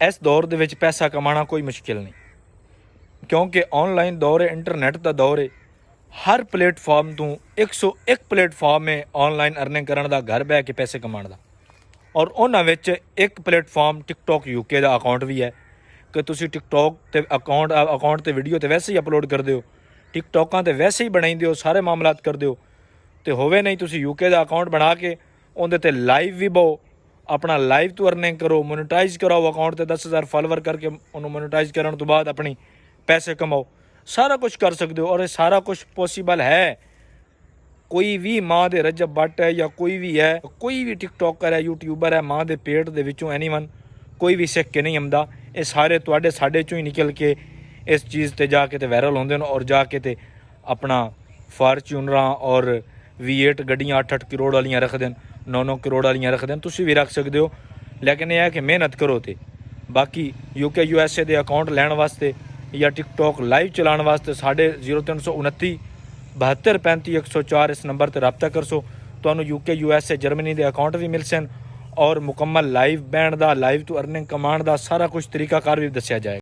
इस दौर दे विच पैसा कमाना कोई मुश्किल नहीं, क्योंकि ऑनलाइन दौर है, इंटरनेट का दौर है। हर प्लेटफॉर्म तू 101 प्लेटफॉर्म है ऑनलाइन अर्निंग करने का, घर बह के पैसे कमाने का। और उन्हां विच एक प्लेटफॉर्म टिकटॉक यूके का अकाउंट भी है कि तुसी टिकटॉक ते अकाउंट ते वीडियो तो वैसे ही अपलोड कर दो, टिकटॉकां ते वैसे ही बनाई दो, सारे मामलात कर दो। तो होवे नहीं तुसी यूके का अकाउंट बना के उहदे ते लाइव भी बहो, अपना लाइव तो अर्निंग करो, मोनेटाइज कराओ अकाउंट ते 10,000 फॉलोवर करके उन्होंने मोनेटाइज करने तो बाद अपनी पैसे कमाओ, सारा कुछ कर सकते हो। और ये सारा कुछ पॉसीबल है। कोई भी माँ दे रजब भट्ट है या कोई भी है, कोई भी टिकटॉकर है, यूट्यूबर है, माँ दे पेट दे विचों एनीवन कोई भी सीख के नहीं आंदा। ये सारे तुहाडे साडे चों ही निकल के इस चीज़ ते जाके ते वायरल होंदे और जाके ते अपना फार्चूनरां और V8 गड्डियां 8-8 करोड़ वालियां रख देन, 9-9 करोड़ वालियां रख देन। तुसीं भी रख सकते हो, लेकिन यह है कि मेहनत करो। तो बाकी UK USA के अकाउंट लैण वास्ते या टिकटॉक लाइव चलाने वास्ते साढ़े 0329 72 35 104 इस नंबर पर रब्ता करसो। तो UK USA जर्मनी के अकाउंट भी मिल सन और मुकम्मल लाइव बैन का, लाइव तो अर्निंग कमाण का सारा कुछ तरीकाकार भी दस्या जाए।